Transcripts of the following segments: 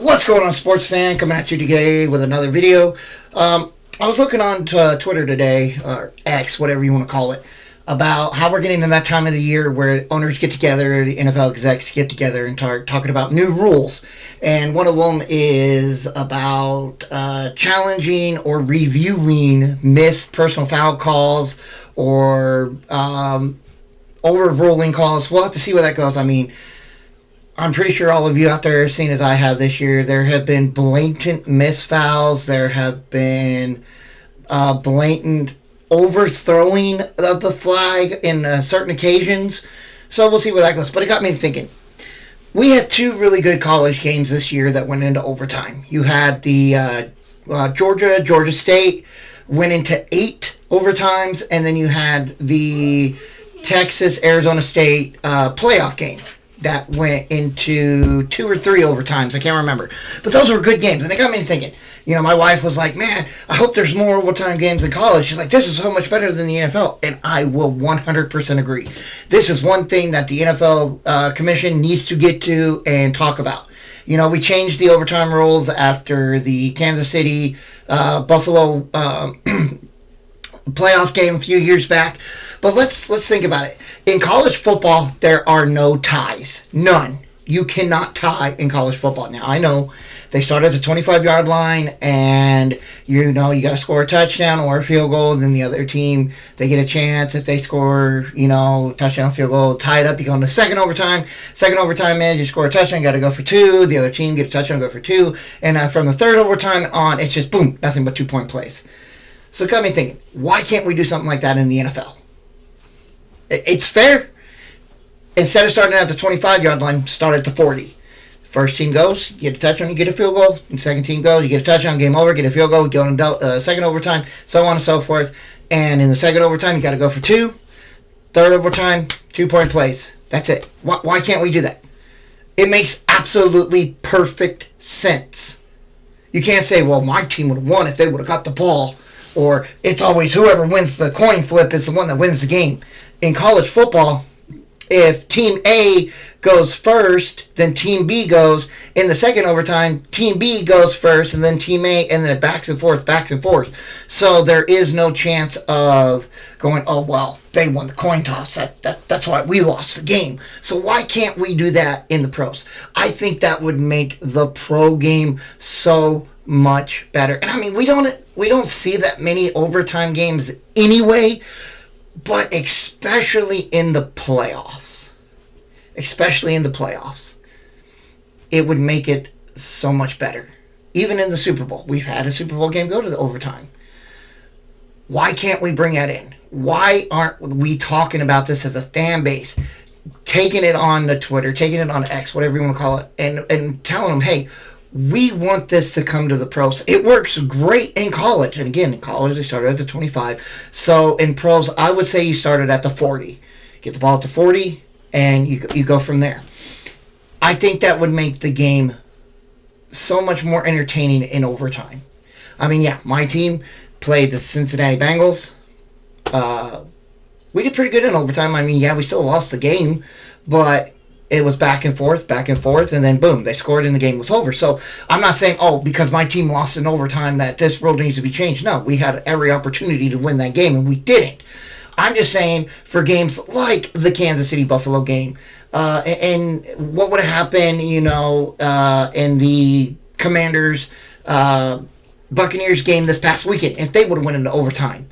What's going on, sports fan? Coming at you today with another video. I was looking on Twitter today, or X, whatever you want to call it, about how we're getting in that time of the year where owners get together, the NFL execs get together and talking about new rules. And one of them is about challenging or reviewing missed personal foul calls or overruling calls. We'll have to see where that goes. I mean, I'm pretty sure all of you out there have seen as I have this year, there have been blatant missed fouls. There have been blatant overthrowing of the flag in certain occasions. So we'll see where that goes. But it got me thinking. We had two really good college games this year that went into overtime. You had the Georgia State went into 8 overtimes, and then you had the Texas-Arizona State playoff game that went into 2 or 3 overtimes. I can't remember. But those were good games, and it got me thinking. You know, my wife was like, man, I hope there's more overtime games in college. She's like, this is so much better than the NFL. And I will 100% agree. This is one thing that the NFL Commission needs to get to and talk about. You know, we changed the overtime rules after the Kansas City Buffalo playoff game a few years back. But let's think about it. In college football, there are no ties. None. You cannot tie in college football. Now, I know they start at the 25-yard line, and you know you got to score a touchdown or a field goal. Then the other team, they get a chance if they score, touchdown, field goal, tie it up. You go into second overtime. Second overtime is you score a touchdown, you got to go for 2. The other team get a touchdown, go for 2. And from the third overtime on, it's just boom, nothing but 2-point plays. So it got me thinking, why can't we do something like that in the NFL? It's fair. Instead of starting at the 25-yard line, start at the 40. First team goes, you get a touchdown, you get a field goal. And second team goes, you get a touchdown, game over, get a field goal, go into second overtime, so on and so forth. And in the second overtime, you got to go for 2. Third overtime, 2-point plays. That's it. Why can't we do that? It makes absolutely perfect sense. You can't say, well, my team would have won if they would have got the ball. Or it's always whoever wins the coin flip is the one that wins the game. In college football, if Team A goes first, then Team B goes. In the second overtime, Team B goes first, and then Team A, and then back and forth. So there is no chance of going, oh, well, they won the coin toss. That's why we lost the game. So why can't we do that in the pros? I think that would make the pro game so much better. And I mean, we don't see that many overtime games anyway, but especially in the playoffs. It would make it so much better. Even in the Super Bowl. We've had a Super Bowl game go to the overtime. Why can't we bring that in? Why aren't we talking about this as a fan base? Taking it on the Twitter, taking it on X, whatever you want to call it, and telling them, hey, we want this to come to the pros. It works great in college. And again, in college, they started at the 25. So in pros, I would say you started at the 40. Get the ball at the 40, and you go from there. I think that would make the game so much more entertaining in overtime. I mean, yeah, my team played the Cincinnati Bengals. We did pretty good in overtime. I mean, yeah, we still lost the game, but it was back and forth, and then boom, they scored and the game was over. So I'm not saying, because my team lost in overtime that this rule needs to be changed. No, we had every opportunity to win that game, and we didn't. I'm just saying for games like the Kansas City Buffalo game, and what would have happened, in the Commanders Buccaneers game this past weekend if they would have went into overtime.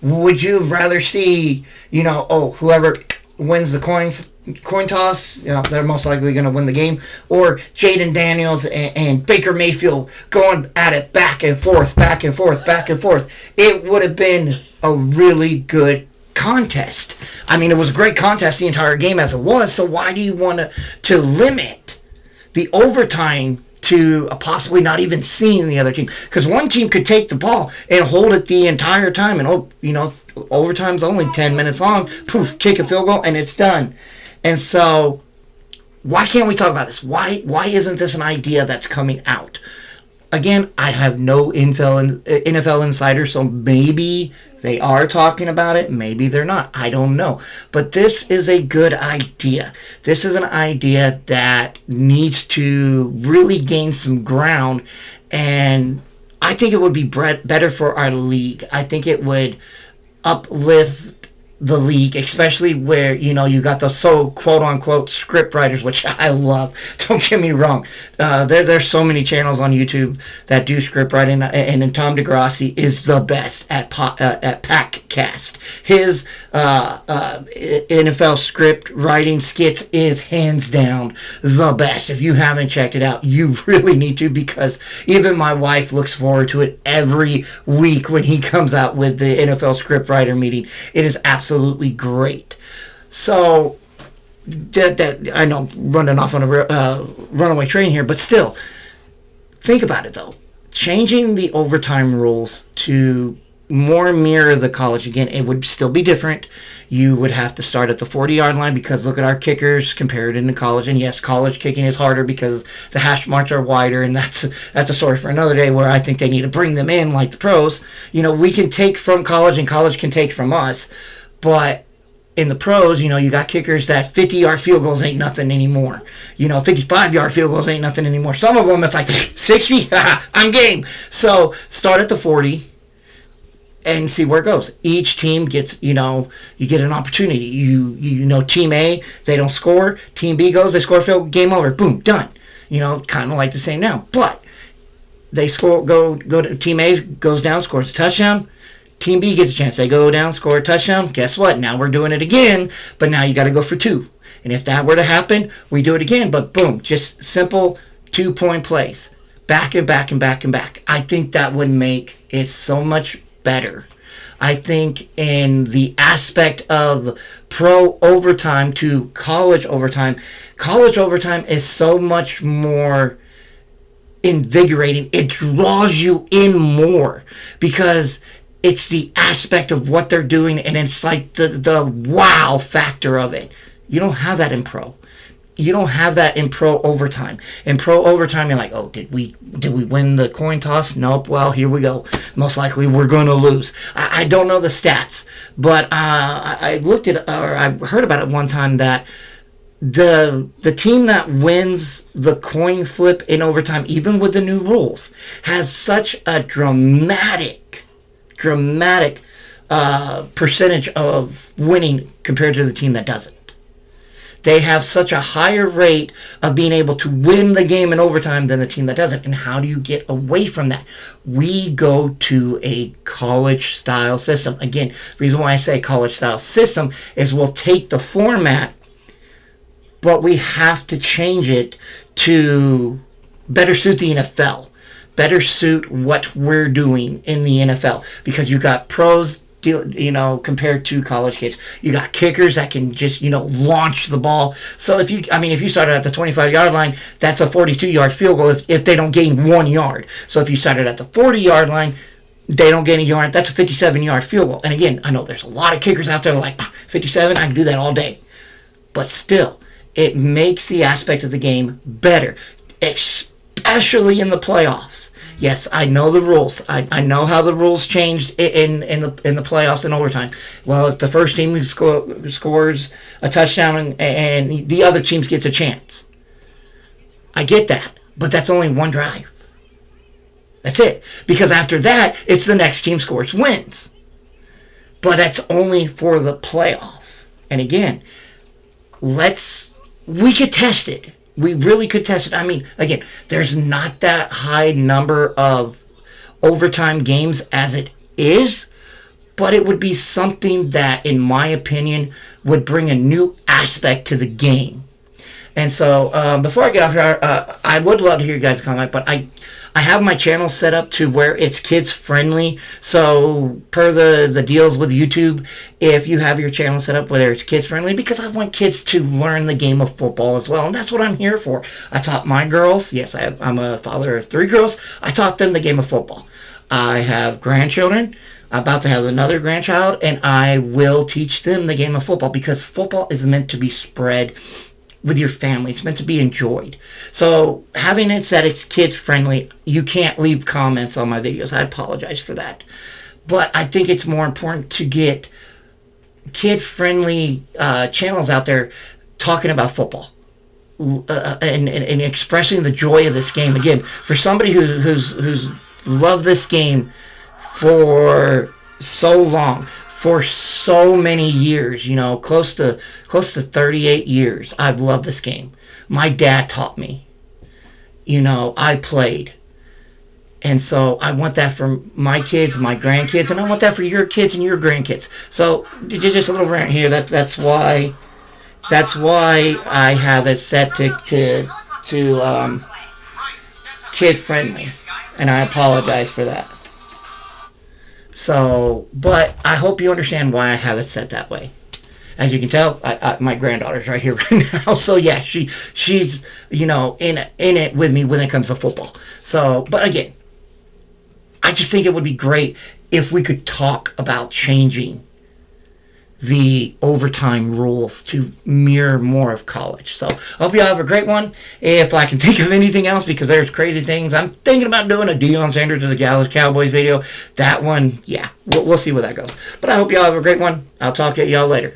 Would you rather see, whoever wins the coin toss, they're most likely going to win the game, or Jaden Daniels and Baker Mayfield going at it back and forth. It would have been a really good contest. I mean, it was a great contest the entire game as it was, so why do you want to limit the overtime to possibly not even seeing the other team? Because one team could take the ball and hold it the entire time, and overtime's only 10 minutes long, poof, kick a field goal, and it's done. And so, why can't we talk about this? Why isn't this an idea that's coming out? Again, I have no NFL insider, so maybe they are talking about it, maybe they're not. I don't know. But this is a good idea. This is an idea that needs to really gain some ground, and I think it would be better for our league. I think it would uplift the league, especially where you got the quote unquote script writers, which I love. Don't get me wrong. There's so many channels on YouTube that do script writing, and Tom DeGrassi is the best at PackCast. His NFL script writing skits is hands down the best. If you haven't checked it out, you really need to, because even my wife looks forward to it every week when he comes out with the NFL script writer meeting. It is absolutely great. So that I know, running off on a runaway train here, but still, think about it though. Changing the overtime rules to more mirror the college, again, it would still be different. You would have to start at the 40-yard line, because look at our kickers compared into college. And yes, college kicking is harder because the hash marks are wider, and that's a story for another day, where I think they need to bring them in like the pros. We can take from college and college can take from us, but in the pros, you got kickers that 50-yard field goals ain't nothing anymore. 55-yard field goals ain't nothing anymore. Some of them, it's like 60, I'm game. So start at the 40 and see where it goes. Each team gets, you get an opportunity. Team A, they don't score. Team B goes, they score, field, game over, boom, done. Kind of like the same now. But they score, go to Team A, goes down, scores a touchdown. Team B gets a chance. They go down, score a touchdown. Guess what? Now we're doing it again, but now you got to go for 2. And if that were to happen, we do it again. But boom, just simple 2-point plays. Back and back and back and back. I think that would make it so much better. I think in the aspect of pro overtime to college overtime is so much more invigorating. It draws you in more, because it's the aspect of what they're doing, and it's like the wow factor of it. You don't have that in pro. You don't have that in pro overtime. In pro overtime, you're like, oh, did we win the coin toss? Nope. Well, here we go. Most likely we're going to lose. I don't know the stats, but I looked at, or I heard about it one time, that the team that wins the coin flip in overtime, even with the new rules, has such a dramatic percentage of winning compared to the team that doesn't. They have such a higher rate of being able to win the game in overtime than the team that doesn't. And how do you get away from that? We go to a college-style system. Again, the reason why I say college-style system is we'll take the format, but we have to change it to better suit the NFL, better suit what we're doing in the NFL, because you got pros, compared to college kids. You got kickers that can just, launch the ball. So if you started at the 25-yard line, that's a 42-yard field goal if they don't gain 1 yard. So if you started at the 40-yard line, they don't gain a yard, that's a 57-yard field goal. And again, I know there's a lot of kickers out there like, 57, I can do that all day. But still, it makes the aspect of the game better, especially in the playoffs. Yes, I know the rules. I know how the rules changed in the playoffs and overtime. Well, if the first team scores a touchdown and the other team gets a chance, I get that. But that's only one drive. That's it. Because after that, it's the next team scores wins. But that's only for the playoffs. And again, we could test it. We really could test it. I mean, again, there's not that high number of overtime games as it is, but it would be something that, in my opinion, would bring a new aspect to the game. And so, before I get off here, I would love to hear you guys comment, but I have my channel set up to where it's kids friendly. So per the deals with YouTube, if you have your channel set up where it's kids friendly, because I want kids to learn the game of football as well, and that's what I'm here for. I taught my girls, yes, I'm a father of 3 girls, I taught them the game of football. I have grandchildren, I'm about to have another grandchild, and I will teach them the game of football, because football is meant to be spread with your family. It's meant to be enjoyed. So having it said it's kids friendly, you can't leave comments on my videos. I apologize for that. But I think it's more important to get kid friendly channels out there talking about football. And expressing the joy of this game again for somebody who's loved this game for so long, for so many years, close to 38 years. I've loved this game. My dad taught me. I played. And so I want that for my kids, my grandkids, and I want that for your kids and your grandkids. So just a little rant here. That's why I have it set to kid friendly, and I apologize for that. So, but I hope you understand why I have it set that way. As you can tell, my granddaughter's right here right now. So yeah, she's in it with me when it comes to football. So, but again, I just think it would be great if we could talk about changing the overtime rules to mirror more of college. So I hope you all have a great one. If I can think of anything else, because there's crazy things, I'm thinking about doing a Deion Sanders to the Dallas Cowboys video. That one, yeah, we'll see where that goes. But I hope you all have a great one. I'll talk to y'all later.